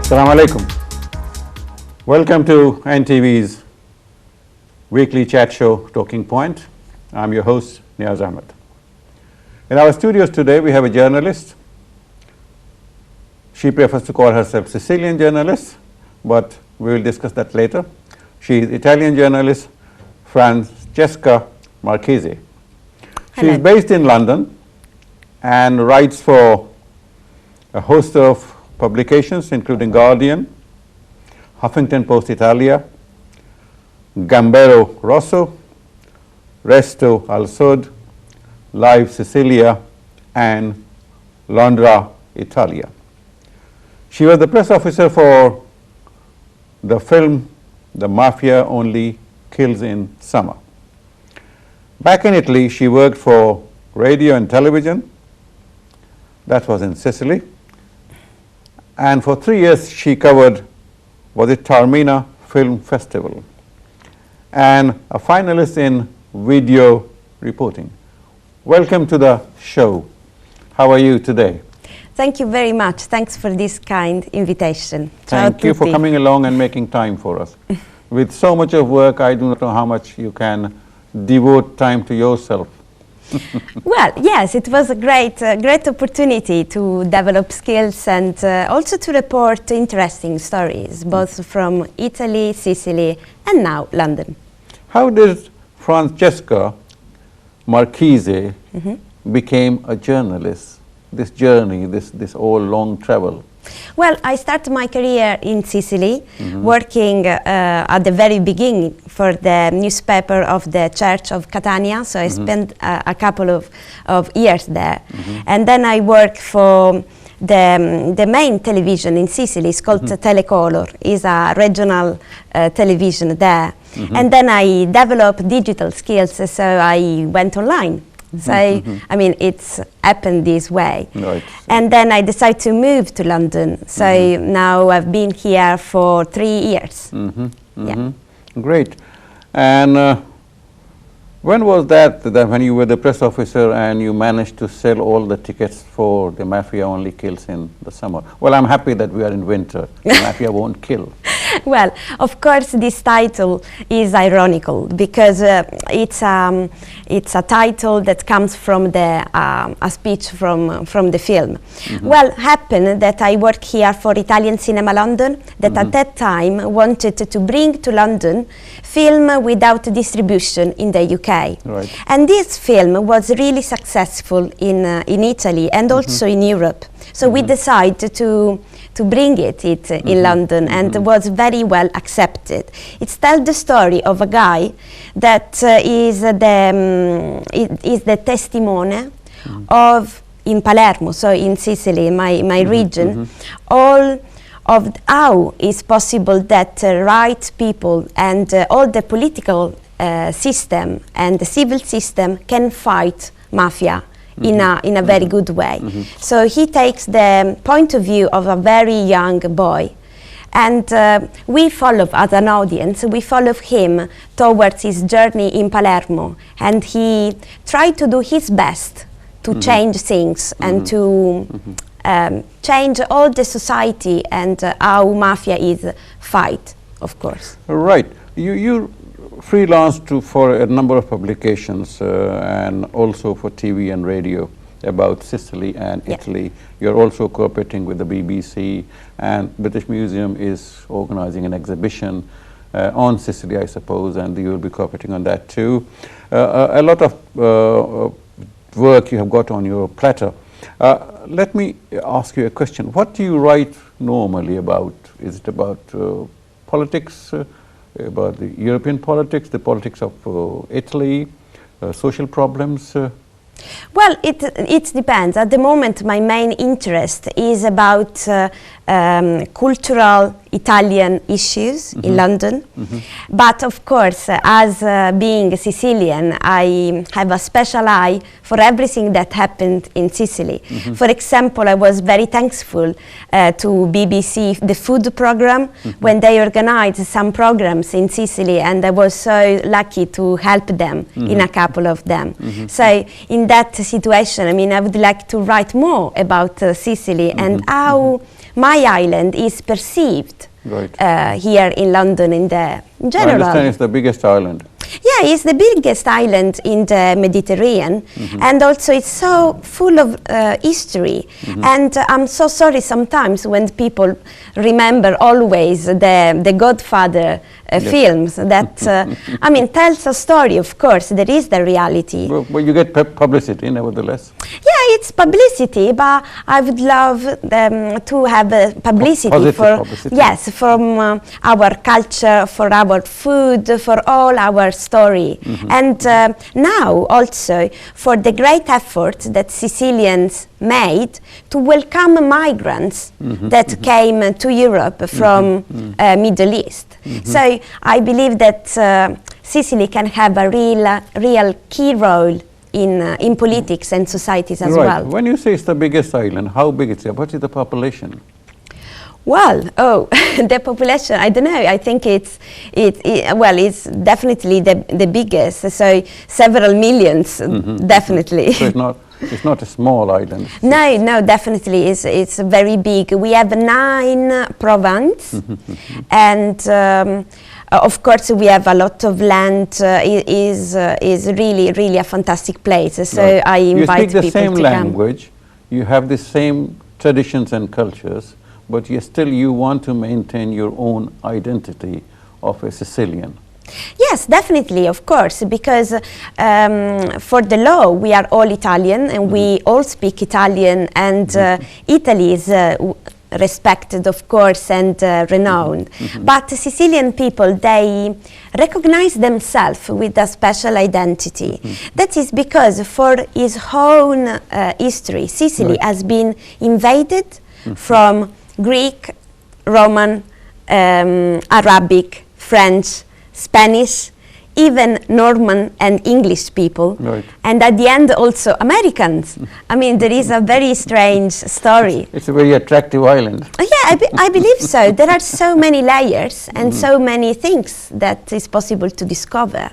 Assalamu alaikum. Welcome to NTV's weekly chat show, Talking Point. I'm your host, Neaz Ahmed. In our studios today, we have a journalist. She prefers to call herself Sicilian journalist, but we will discuss that later. She is Italian journalist, Francesca Marchese. She is based in London and writes for a host of publications, including Guardian, Huffington Post Italia, Gambero Rosso, Resto al Sud, Live Sicilia, and Londra Italia. She was the press officer for the film The Mafia Only Kills in Summer. Back in Italy, she worked for radio and television. That was in Sicily. And for 3 years, she covered, was it Taormina Film Festival, and a finalist in video reporting. Welcome to the show. How are you today? Thank you very much. Thanks for this kind invitation. Thank you for coming along and making time for us. With so much of work, I do not know how much you can devote time to yourself. Well, yes, it was a great opportunity to develop skills and also to report interesting stories, both from Italy, Sicily, and now London. How did Francesca Marchese became a journalist? This journey, this all long travel. Well, I started my career in Sicily, working at the very beginning for the newspaper of the Church of Catania, so I spent a couple of years there. And then I worked for the main television in Sicily. It's called Telecolor. It's a regional television there. And then I developed digital skills, so I went online. So, I mean, it's happened this way. Right. And then I decided to move to London. So now I've been here for 3 years. Yeah. Great. And when was that when you were the press officer and you managed to sell all the tickets for The Mafia Only Kills in the Summer? Well, I'm happy that we are in winter. The Mafia won't kill. Well, of course, this title is ironical because it's a title that comes from a speech from the film. Well, happened that I work here for Italian Cinema London, that at that time wanted to bring to London film without distribution in the UK. Right. And this film was really successful in Italy and also in Europe. So we decided to bring it in London, and was very well accepted. It tells the story of a guy that is the testimony of, in Palermo, so in Sicily, my region, all of how it's possible that right people and all the political system and the civil system can fight mafia in a very good way. So he takes the point of view of a very young boy, and we follow, as an audience, we follow him towards his journey in Palermo, and he tried to do his best to change things and to change all the society and how mafia is fight, of course. Right. You freelanced for a number of publications and also for TV and radio about Sicily and Italy. You're also cooperating with the BBC, and British Museum is organizing an exhibition on Sicily, I suppose, and you will be cooperating on that too. A lot of work you have got on your platter. Let me ask you a question. What do you write normally about? Is it about politics, about the European politics, the politics of Italy, social problems? Well, it depends. At the moment, my main interest is about cultural Italian issues in London. But of course, as being a Sicilian, I have a special eye for everything that happened in Sicily. For example, I was very thankful to BBC, the food program, when they organized some programs in Sicily, and I was so lucky to help them in a couple of them. So in that situation, I mean, I would like to write more about Sicily and how my island is perceived here in London in general. I understand it's the biggest island. Yeah, it's the biggest island in the Mediterranean, and also it's so full of history. And I'm so sorry sometimes when people remember always the Godfather films that, I mean, tells a story, of course, there is the reality. Well, you get publicity nevertheless. Yeah, it's publicity, but I would love to have publicity publicity. Yes, from our culture, for our food, for all our story. And now also for the great effort that Sicilians made to welcome migrants that came to Europe from Middle East. So I believe that Sicily can have a real key role in politics and societies as well. When you say it's the biggest island, how big is it? What is the population? Well, the population, I don't know. I think it's definitely the biggest. So several millions, definitely. So it's not a small island. No, definitely it's very big. We have 9 provinces, and of course we have a lot of land. Is really a fantastic place. So I invite people to come. You speak the same language. You have the same traditions and cultures, but you want to maintain your own identity of a Sicilian. Yes, definitely, of course, because for the law we are all Italian and we all speak Italian, and Italy is respected, of course, and renowned. But Sicilian people, they recognize themselves with a special identity. That is because for its own history, Sicily has been invaded from Greek, Roman, Arabic, French, Spanish, even Norman and English people, and at the end also Americans. I mean, there is a very strange story. It's a very attractive island. Yeah, I believe so. There are so many layers and so many things that is possible to discover.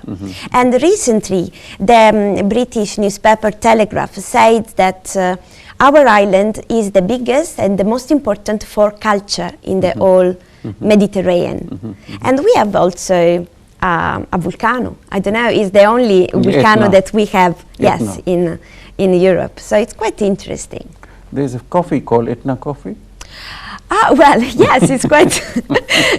And recently, the British newspaper Telegraph said that our island is the biggest and the most important for culture in the whole Mediterranean. And we have also a volcano. I don't know, it's the only volcano that we have, yes, in Europe. So it's quite interesting. There's a coffee called Etna coffee? Well, yes, it's quite,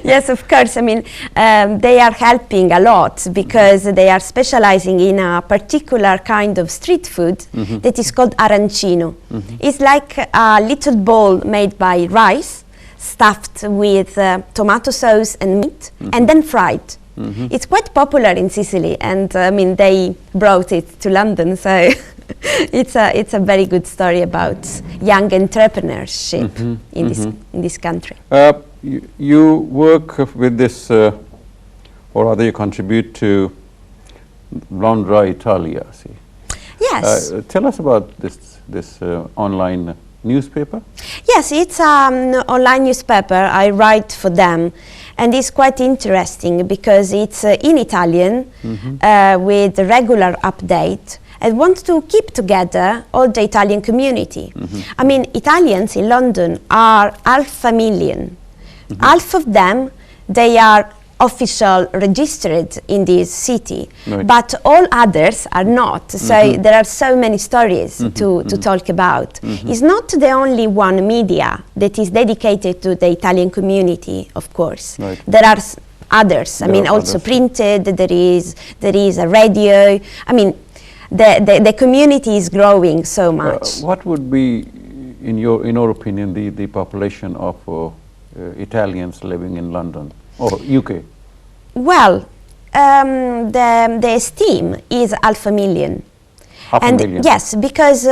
yes, of course. I mean, they are helping a lot because they are specializing in a particular kind of street food that is called arancino. It's like a little bowl made by rice, stuffed with tomato sauce and meat, and then fried. It's quite popular in Sicily, and I mean, they brought it to London, so it's a very good story about young entrepreneurship in this country. You work with this, or rather you contribute to Londra, Italia. See. Yes. Tell us about this online newspaper. Yes, it's an online newspaper. I write for them. And it's quite interesting because it's in Italian with regular update. I want to keep together all the Italian community. I mean, Italians in London are 500,000. Half of them, they are official registered in this city, but all others are not. So there are so many stories to talk about. It's not the only one media that is dedicated to the Italian community, of course. There are others. I mean, also printed. There is a radio. I mean, the community is growing so much. What would be, in your opinion, the population of Italians living in London or UK? Well, the esteem is 500,000. Half a million. Yes, because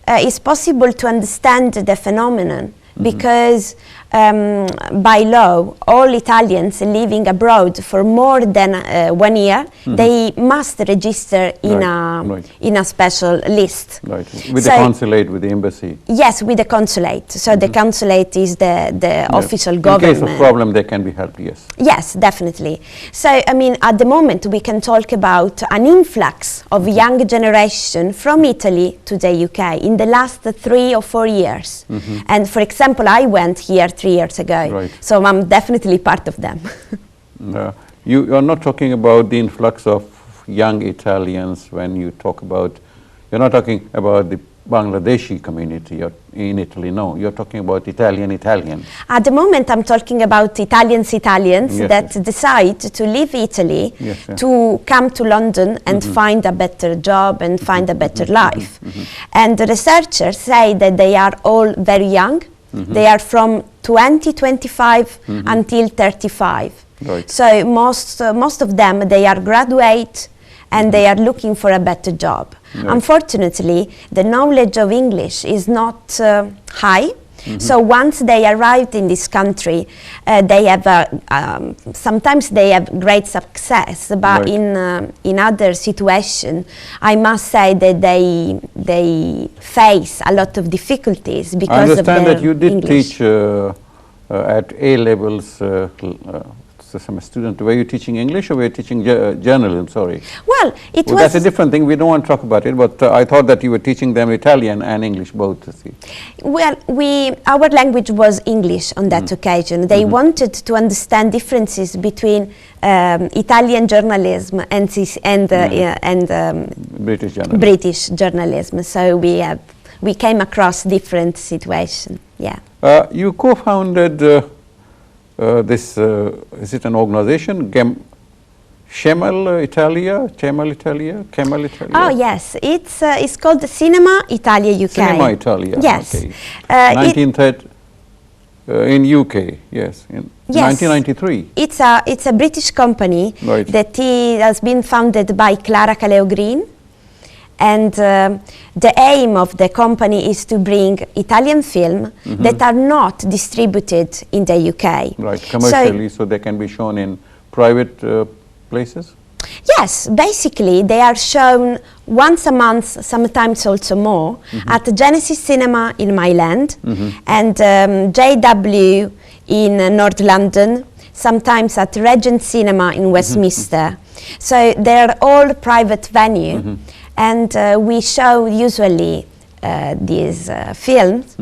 it's possible to understand the phenomenon because by law, all Italians living abroad for more than 1 year, they must register in a special list. Right, with the consulate, with the embassy. Yes, with the consulate. So the consulate is the official government. In case of problem, they can be helped, yes. Yes, definitely. So, I mean, at the moment, we can talk about an influx of young generation from Italy to the UK in the last 3 or 4 years. And for example, I went here 3 years ago. Right. So I'm definitely part of them. You are not talking about the influx of young Italians when you talk about, you're not talking about the Bangladeshi community in Italy, no. You're talking about Italian. At the moment, I'm talking about Italians Yes, that decide to leave Italy to come to London and find a better job and find a better life. And the researchers say that they are all very young. They are from 20, 25 until 35. Right. So most of them, they are graduate and they are looking for a better job. Right. Unfortunately, the knowledge of English is not high. So once they arrived in this country, they have sometimes they have great success, but in other situations, I must say that they face a lot of difficulties because of their English. I understand that you did English. teach at A levels. Some student, were you teaching English or were you teaching journalism? Sorry. Well, was. That's a different thing. We don't want to talk about it. But I thought that you were teaching them Italian and English both. See. Well, our language was English on that occasion. They wanted to understand differences between Italian journalism and British journalism. So we came across different situations. Yeah. You co-founded. This is it an organization? Cemal Italia? Oh yes, it's called Cinema Italia UK. Cinema Italia. Yes. Okay. 1930 in UK. Yes. In 1993. It's a British company that has been founded by Clara Caleo Green. And the aim of the company is to bring Italian film that are not distributed in the UK. Right, commercially, so they can be shown in private places? Yes, basically they are shown once a month, sometimes also more, at Genesis Cinema in Myland and JW in North London, sometimes at Regent Cinema in Westminster. So they are all private venue. And we show usually these films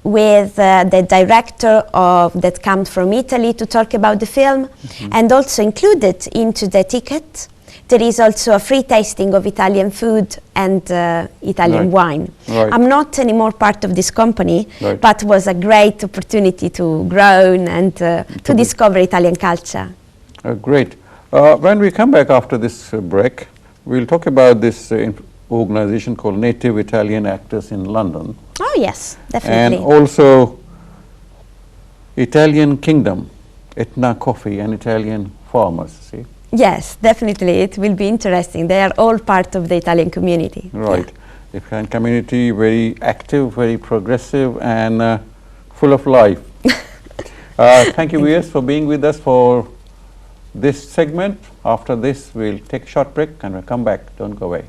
with the director that comes from Italy to talk about the film, and also included into the ticket there is also a free tasting of Italian food and Italian wine. Right. I'm not anymore part of this company, but it was a great opportunity to grow and to discover Italian culture. Great. When we come back after this break, we'll talk about this organization called Native Italian Actors in London. Oh yes, definitely. And also Italian Kingdom, Etna Coffee and Italian farmers, see? Yes, definitely. It will be interesting. They are all part of the Italian community. Right. The Italian community, very active, very progressive and full of life. Thank you, viewers, for being with us for this segment. After this, we'll take a short break and we'll come back. Don't go away.